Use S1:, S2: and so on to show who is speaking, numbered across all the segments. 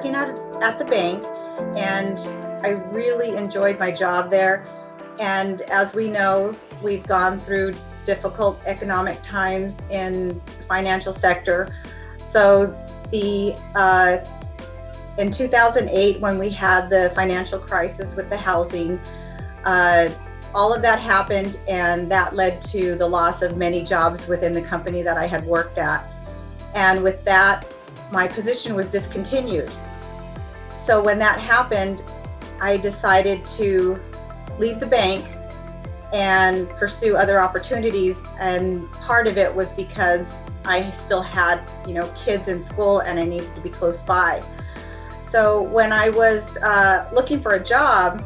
S1: working at the bank, and I really enjoyed my job there. And as we know, we've gone through difficult economic times in the financial sector. So in 2008, when we had the financial crisis with the housing, all of that happened, and that led to the loss of many jobs within the company that I had worked at. And with that, my position was discontinued. So when that happened, I decided to leave the bank and pursue other opportunities. And part of it was because I still had, kids in school and I needed to be close by. So when I was looking for a job,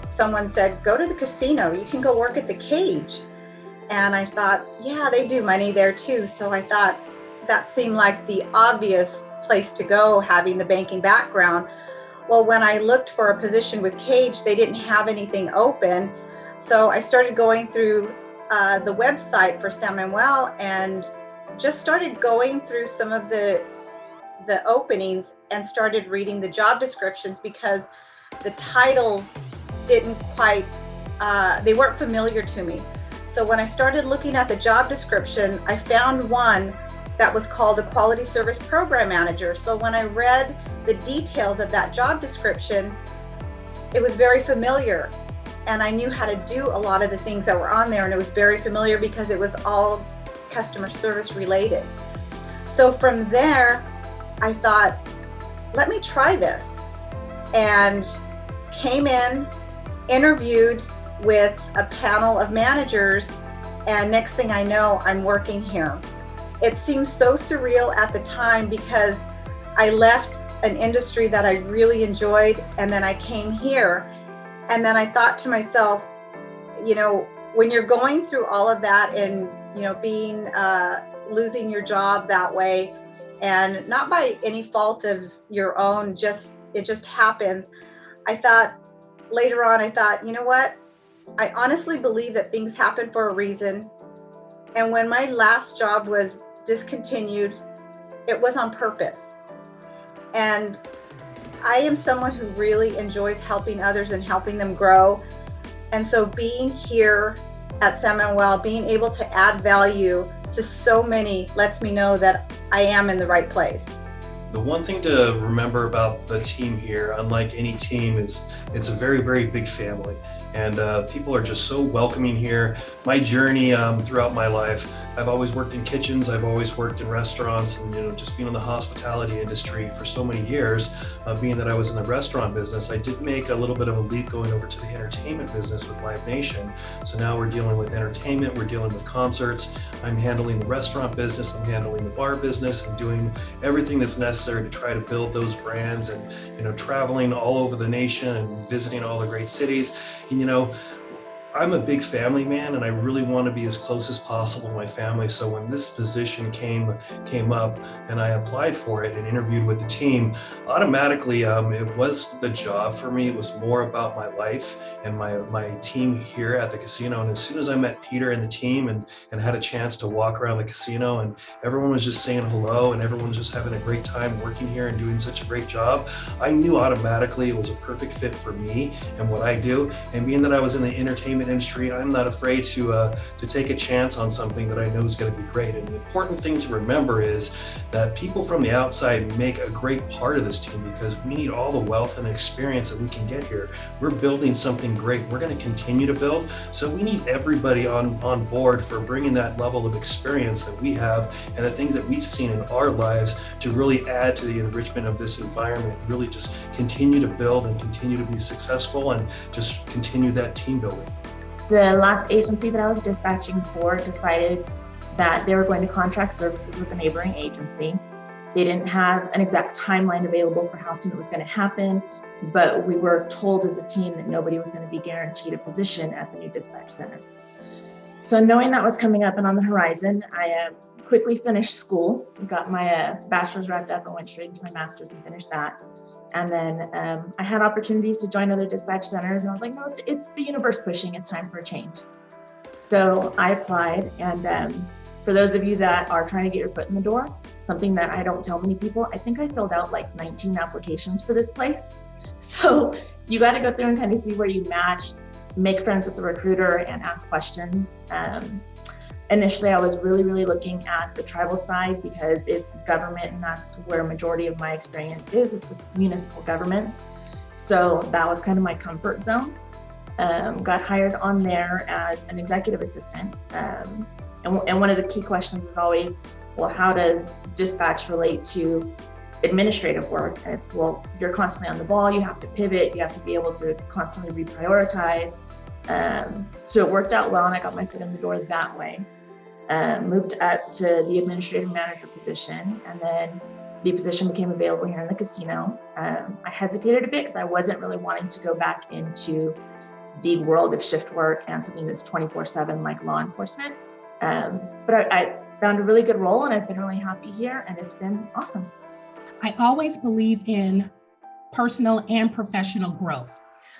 S1: someone said, go to the casino, you can go work at the Cage. And I thought, yeah, they do money there too. So I thought that seemed like the obvious place to go, having the banking background. Well, when I looked for a position with Cage, they didn't have anything open. So I started going through the website for San Manuel and just started going through some of the openings and started reading the job descriptions, because the titles didn't quite, they weren't familiar to me. So when I started looking at the job description, I found one that was called a Quality Service Program Manager. So when I read the details of that job description, it was very familiar. And I knew how to do a lot of the things that were on there, and it was very familiar because it was all customer service related. So from there, I thought, let me try this. And came in, interviewed with a panel of managers, and next thing I know, I'm working here. It seemed so surreal at the time because I left an industry that I really enjoyed, and then I came here. And then I thought to myself, when you're going through all of that and, being, losing your job that way, and not by any fault of your own, it just happens. Later on, I thought, you know what? I honestly believe that things happen for a reason. And when my last job was discontinued, it was on purpose. And I am someone who really enjoys helping others and helping them grow. And so being here at San Manuel, being able to add value to so many, lets me know that I am in the right place.
S2: The one thing to remember about the team here, unlike any team, is it's a very, very big family. And people are just so welcoming here. My journey throughout my life, I've always worked in kitchens, I've always worked in restaurants, and just being in the hospitality industry for so many years, being that I was in the restaurant business, I did make a little bit of a leap going over to the entertainment business with Live Nation. So now we're dealing with entertainment, we're dealing with concerts, I'm handling the restaurant business, I'm handling the bar business, I'm doing everything that's necessary to try to build those brands, and traveling all over the nation and visiting all the great cities. And I'm a big family man, and I really want to be as close as possible to my family. So when this position came up and I applied for it and interviewed with the team, automatically it was the job for me. It was more about my life and my team here at the casino. And as soon as I met Peter and the team and had a chance to walk around the casino, and everyone was just saying hello and everyone was just having a great time working here and doing such a great job, I knew automatically it was a perfect fit for me and what I do. And being that I was in the entertainment industry, I'm not afraid to take a chance on something that I know is going to be great. And the important thing to remember is that people from the outside make a great part of this team, because we need all the wealth and experience that we can get here. We're building something great. We're going to continue to build. So we need everybody on board for bringing that level of experience that we have and the things that we've seen in our lives to really add to the enrichment of this environment, really just continue to build and continue to be successful and just continue that team building.
S3: The last agency that I was dispatching for decided that they were going to contract services with a neighboring agency. They didn't have an exact timeline available for how soon it was going to happen, but we were told as a team that nobody was going to be guaranteed a position at the new dispatch center. So knowing that was coming up and on the horizon, I quickly finished school, got my bachelor's wrapped up and went straight into my master's and finished that. And then I had opportunities to join other dispatch centers, and I was like, no, it's the universe pushing, it's time for a change. So I applied, and for those of you that are trying to get your foot in the door, something that I don't tell many people. I think I filled out like 19 applications for this place. So you got to go through and kind of see where you match, make friends with the recruiter and ask questions. Initially, I was really looking at the tribal side because it's government and that's where a majority of my experience is. It's with municipal governments. So that was kind of my comfort zone. Got hired on there as an executive assistant. And one of the key questions is always, well, how does dispatch relate to administrative work? And it's, well, you're constantly on the ball, you have to pivot, you have to be able to constantly reprioritize. So it worked out well and I got my foot in the door that way. Moved up to the administrative manager position, and then the position became available here in the casino. I hesitated a bit because I wasn't really wanting to go back into the world of shift work and something that's 24/7 like law enforcement. But I found a really good role and I've been really happy here and it's been awesome.
S4: I always believe in personal and professional growth.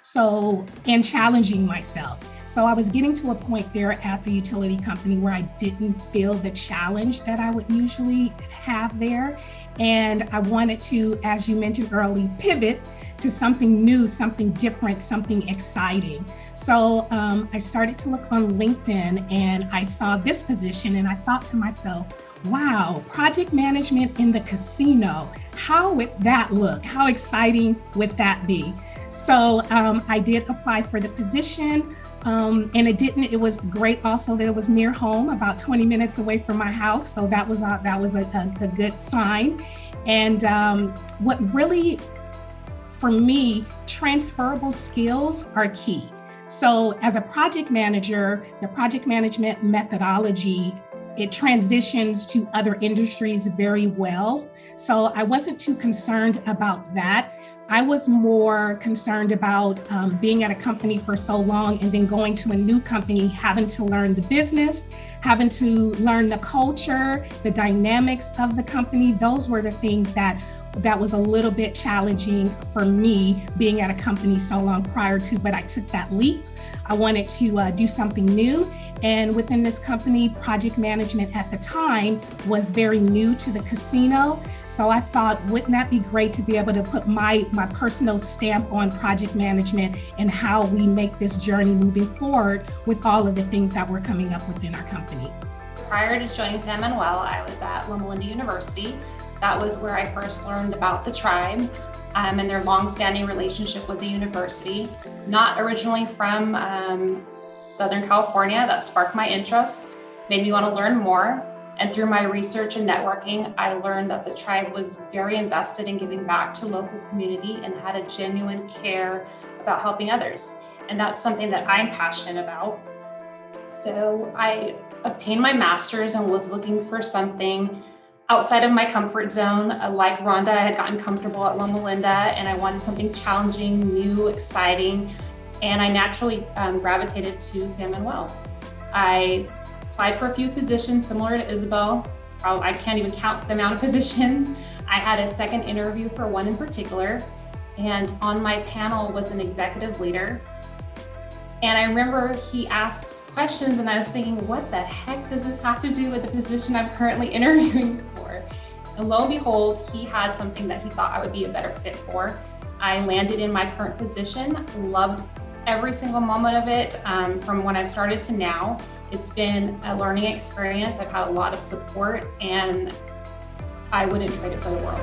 S4: So, and challenging myself. So I was getting to a point there at the utility company where I didn't feel the challenge that I would usually have there. And I wanted to, as you mentioned earlier, pivot to something new, something different, something exciting. So I started to look on LinkedIn and I saw this position and I thought to myself, wow, project management in the casino. How would that look? How exciting would that be? So I did apply for the position and it was great also that it was near home, about 20 minutes away from my house. So that was a good sign. And what really, for me, transferable skills are key. So as a project manager, the project management methodology, it transitions to other industries very well. So I wasn't too concerned about that. I was more concerned about being at a company for so long and then going to a new company, having to learn the business, having to learn the culture, the dynamics of the company. Those were the things that was a little bit challenging for me being at a company so long prior to, but I took that leap. I wanted to do something new. And within this company, project management at the time was very new to the casino. So I thought, wouldn't that be great to be able to put my personal stamp on project management and how we make this journey moving forward with all of the things that were coming up within our company.
S5: Prior to joining San Manuel, I was at Loma Linda University. That was where I first learned about the tribe and their long-standing relationship with the university. Not originally from Southern California, that sparked my interest, made me want to learn more. And through my research and networking, I learned that the tribe was very invested in giving back to local community and had a genuine care about helping others. And that's something that I'm passionate about. So I obtained my master's and was looking for something outside of my comfort zone. Like Rhonda, I had gotten comfortable at Loma Linda and I wanted something challenging, new, exciting, and I naturally gravitated to San Manuel. I applied for a few positions similar to Isabel. I can't even count the amount of positions. I had a second interview for one in particular, and on my panel was an executive leader. And I remember he asked questions and I was thinking, what the heck does this have to do with the position I'm currently interviewing for? And lo and behold, he had something that he thought I would be a better fit for. I landed in my current position, loved every single moment of it from when I've started to now. It's been a learning experience. I've had a lot of support and I wouldn't trade it for the world.